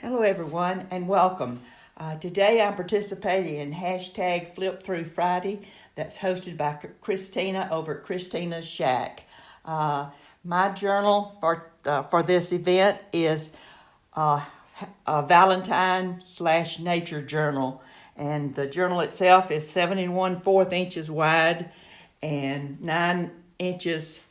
Hello everyone and welcome. Today I'm participating in hashtag Flip Through Friday that's hosted by Christina over at Christina's Shack. My journal for this event is a Valentine/nature journal, and the journal itself is 7 1/4 inches wide and 9 inches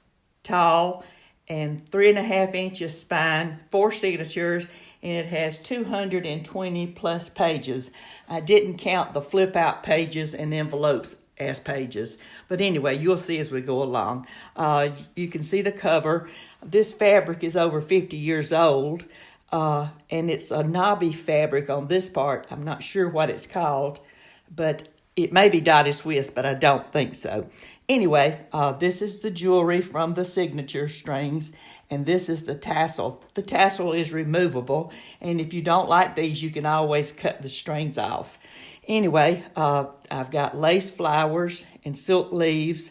tall and 3.5 inches spine, 4 signatures, and it has 220 plus pages. I didn't count the flip out pages and envelopes as pages, but anyway, you'll see as we go along. You can see the cover. This fabric is over 50 years old, and it's a knobby fabric on this part. I'm not sure what it's called, but it may be Dottie Swiss, but I don't think so. Anyway, this is the jewelry from the signature strings, and this is the tassel. The tassel is removable, and if you don't like these, you can always cut the strings off. Anyway, I've got lace flowers and silk leaves,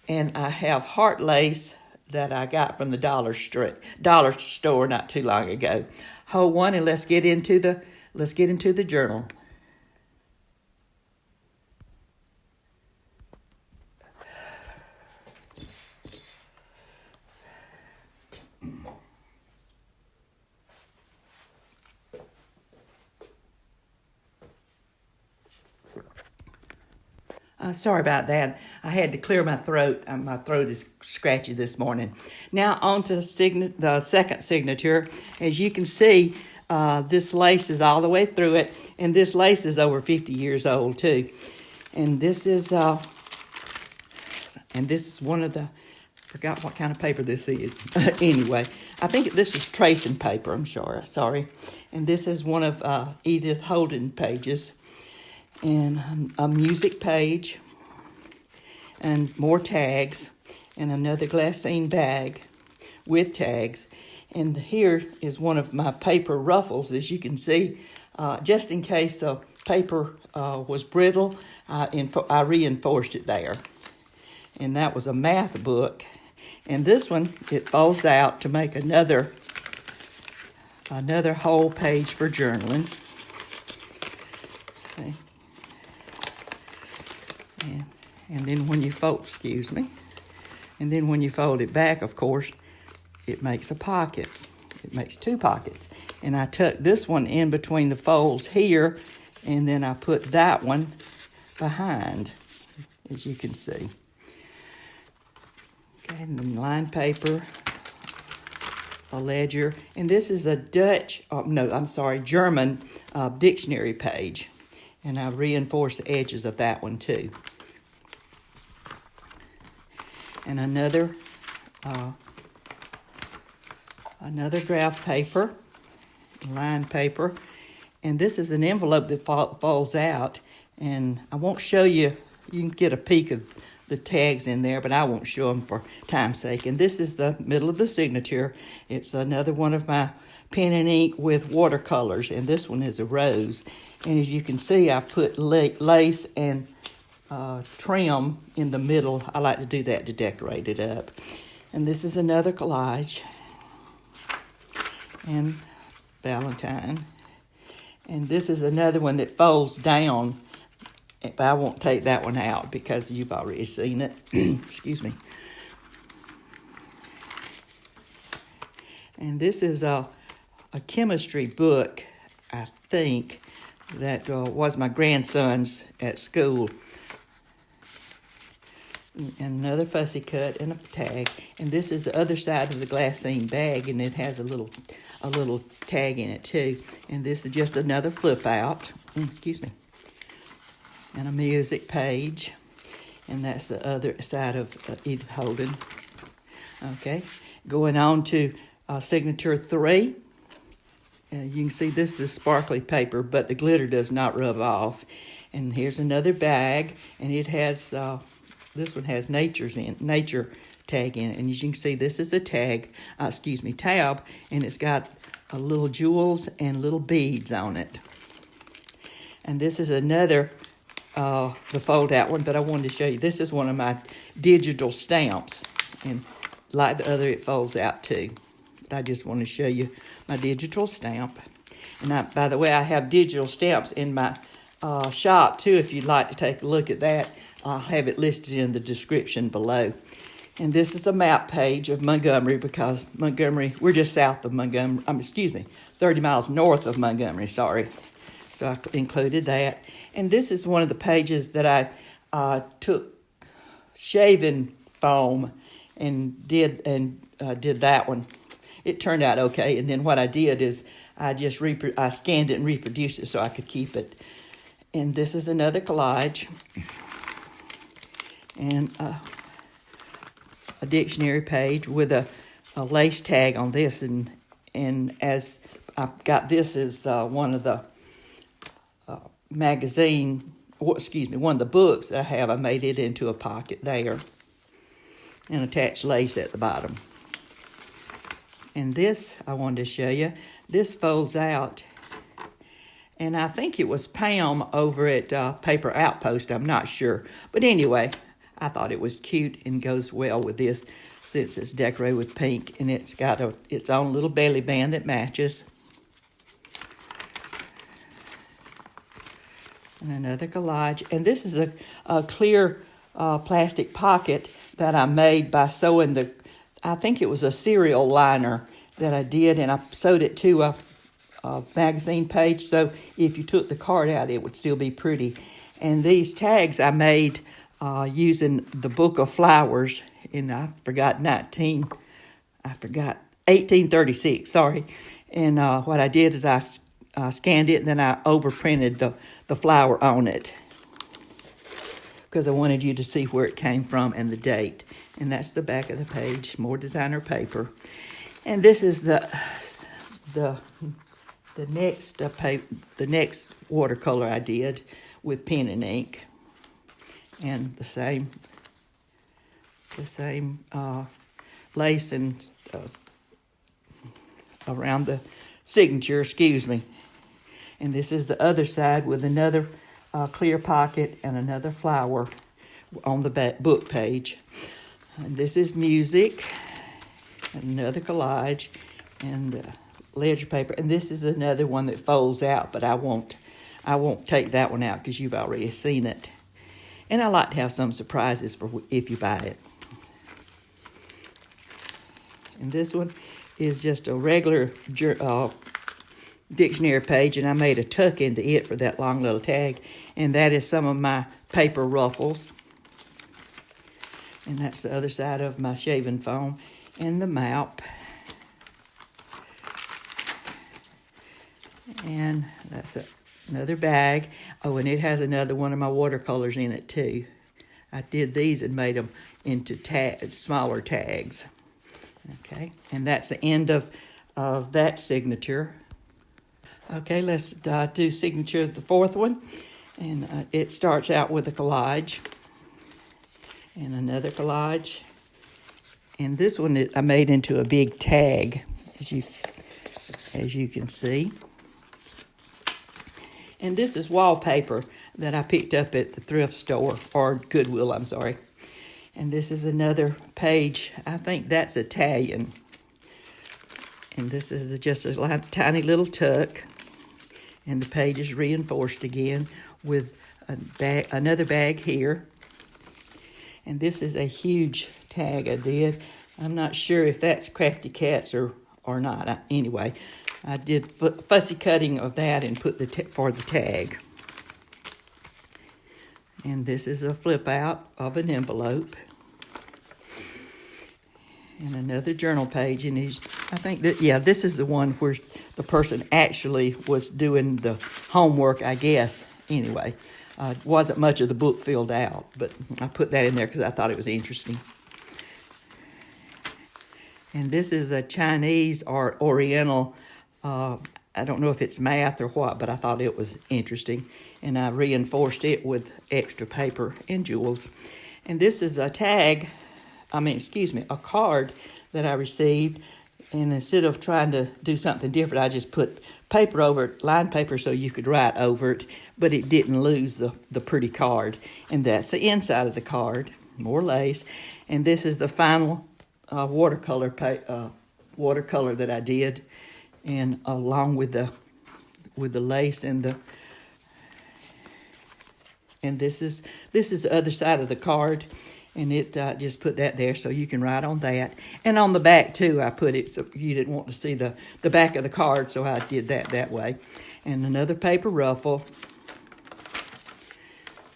and I have heart lace that I got from the dollar store not too long ago. Hold one, and let's get into the journal. Sorry about that. I had to clear my throat. My throat is scratchy this morning. Now on to the second signature. As you can see, this lace is all the way through it, and this lace is over 50 years old too. And this is one of the, forgot what kind of paper this is. Anyway, I think this is tracing paper. I'm sure. Sorry. And this is one of Edith Holden pages. And a music page, and more tags, and another glassine bag with tags. And here is one of my paper ruffles, as you can see, just in case the paper was brittle, I reinforced it there. And that was a math book. And this one, it folds out to make another whole page for journaling. Okay. And then when you fold, and then when you fold it back, of course, it makes a pocket. It makes 2 pockets. And I tuck this one in between the folds here, and then I put that one behind, as you can see. Okay, and then lined paper, a ledger, and this is a German dictionary page. And I reinforced the edges of that one too. And another graph paper, lined paper. And this is an envelope that folds out. And I won't show you, you can get a peek of the tags in there, but I won't show them for time's sake. And this is the middle of the signature. It's another one of my pen and ink with watercolors, and this one is a rose. And as you can see, I've put lace and trim in the middle. I like to do that to decorate it up. And this is another collage, and Valentine. And this is another one that folds down, but I won't take that one out because you've already seen it. Excuse me. And this is a chemistry book, I think, that was my grandson's at school. And another fussy cut and a tag. And this is the other side of the glassine bag, and it has a little tag in it too. And this is just another flip out. Excuse me. And a music page. And that's the other side of Edith Holden. Okay. Going on to signature 3. You can see this is sparkly paper, but the glitter does not rub off. And here's another bag, and it has, this one has nature tag in it. And as you can see, this is a tab, and it's got little jewels and little beads on it. And this is another, the fold out one, but I wanted to show you. This is one of my digital stamps, and like the other, it folds out too. But I just want to show you my digital stamp. And by the way, I have digital stamps in my shop too. If you'd like to take a look at that, I'll have it listed in the description below. And this is a map page of Montgomery, because Montgomery, we're just south of Montgomery, 30 miles north of Montgomery, sorry. So I included that. And this is one of the pages that I took shaving foam and did that one. It turned out okay. And then what I did is I scanned it and reproduced it so I could keep it. And this is another collage. And a dictionary page with a lace tag on this, and as I got this as one of the one of the books that I have, I made it into a pocket there and attached lace at the bottom. And this I wanted to show you. This folds out, and I think it was Pam over at Paper Outpost, I'm not sure, but anyway, I thought it was cute and goes well with this since it's decorated with pink, and it's got its own little belly band that matches. And another collage. And this is a clear plastic pocket that I made by sewing I think it was a cereal liner that I did, and I sewed it to a magazine page, so if you took the card out, it would still be pretty. And these tags I made using the Book of Flowers, and I forgot 1836, sorry. And what I did is I scanned it, and then I overprinted the flower on it, because I wanted you to see where it came from and the date. And that's the back of the page, more designer paper. And this is the next watercolor I did with pen and ink, and the same lace and around the signature, excuse me. And this is the other side with another clear pocket and another flower on the back book page. And this is music, another collage, and ledger paper. And this is another one that folds out, but I won't take that one out because you've already seen it. And I like to have some surprises for if you buy it. And this one is just a regular dictionary page, and I made a tuck into it for that long little tag. And that is some of my paper ruffles. And that's the other side of my shaving foam and the map. And that's another bag. Oh, and it has another one of my watercolors in it too. I did these and made them into smaller tags. Okay, and that's the end of that signature. Okay, let's do signature the fourth one. And it starts out with a collage. And another collage. And this one I made into a big tag, as you can see. And this is wallpaper that I picked up at the thrift store, or Goodwill, I'm sorry. And this is another page. I think that's Italian. And this is just a tiny little tuck. And the page is reinforced again with another bag here. And this is a huge tag I did. I'm not sure if that's Crafty Cats or not. Anyway, I did fussy cutting of that and put for the tag. And this is a flip out of an envelope. And another journal page. And I think this is the one where the person actually was doing the homework, I guess. Anyway, wasn't much of the book filled out, but I put that in there because I thought it was interesting. And this is a Chinese or Oriental, I don't know if it's math or what, but I thought it was interesting. And I reinforced it with extra paper and jewels. And this is a card that I received. And instead of trying to do something different, I just put paper over it, lined paper so you could write over it, but it didn't lose the pretty card. And that's the inside of the card, more lace. And this is the final watercolor that I did, and along with the with the lace and the. And this is the other side of the card, and it just put that there so you can write on that. And on the back too, I put it so you didn't want to see the back of the card, so I did that way. And another paper ruffle,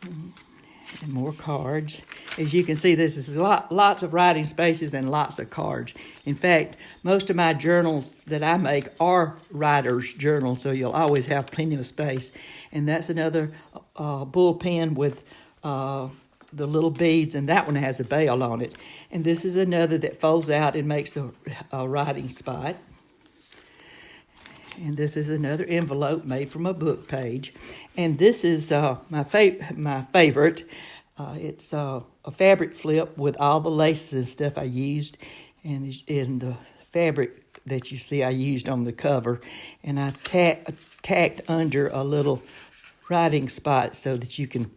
and more cards. As you can see, this is lots of writing spaces and lots of cards. In fact, most of my journals that I make are writer's journals, so you'll always have plenty of space. And that's another bull pen with the little beads, and that one has a bell on it. And this is another that folds out and makes a writing spot. And this is another envelope made from a book page. And this is my favorite. It's a fabric flip with all the laces and stuff I used. And in the fabric that you see I used on the cover. And I tacked under a little writing spot so that you can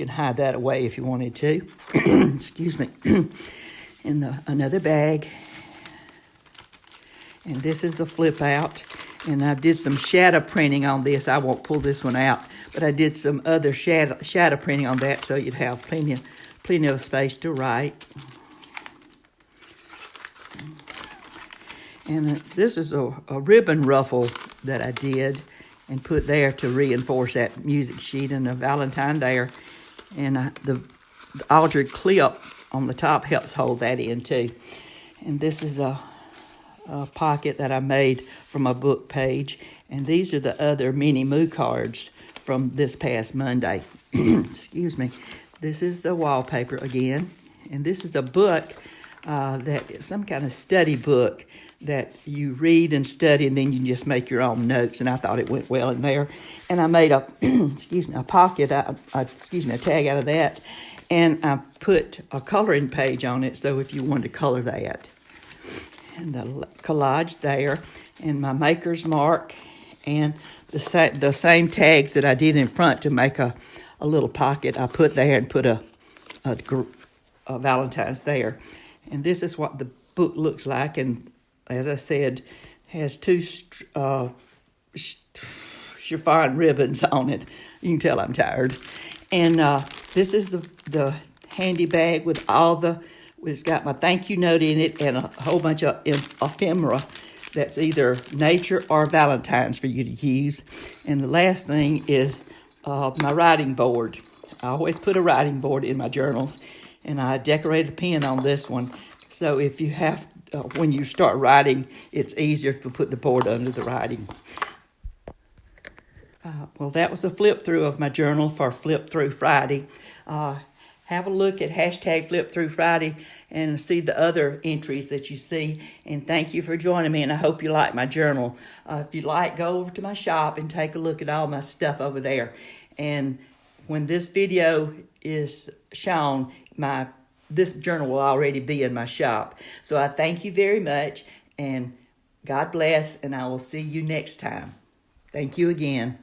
hide that away if you wanted to. Excuse me. And another bag. And this is the flip out. And I did some shadow printing on this. I won't pull this one out, but I did some other shadow printing on that so you'd have plenty of space to write. And this is a ribbon ruffle that I did and put there to reinforce that music sheet, and a Valentine there. And the altered clip on the top helps hold that in too. And this is a pocket that I made from a book page. And these are the other Mini Moo cards from this past Monday. Excuse me. This is the wallpaper again. And this is a book that is some kind of study book that you read and study, and then you just make your own notes. And I thought it went well in there. And I made a, a pocket, a tag out of that. And I put a coloring page on it, so if you wanted to color that. And the collage there, and my maker's mark, and the same tags that I did in front to make a little pocket, I put there and put a Valentine's there. And this is what the book looks like, and as I said, has two chiffon ribbons on it. You can tell I'm tired. And this is the handy bag with it's got my thank you note in it and a whole bunch of ephemera that's either nature or Valentine's for you to use. And the last thing is my writing board. I always put a writing board in my journals, and I decorated a pen on this one. So if you have, when you start writing, it's easier to put the board under the writing. Well, that was a flip through of my journal for Flip Through Friday. Have a look at hashtag Flip Through Friday and see the other entries that you see. And thank you for joining me, and I hope you like my journal. If you like, go over to my shop and take a look at all my stuff over there. And when this video is shown, this journal will already be in my shop. So I thank you very much, and God bless, and I will see you next time. Thank you again.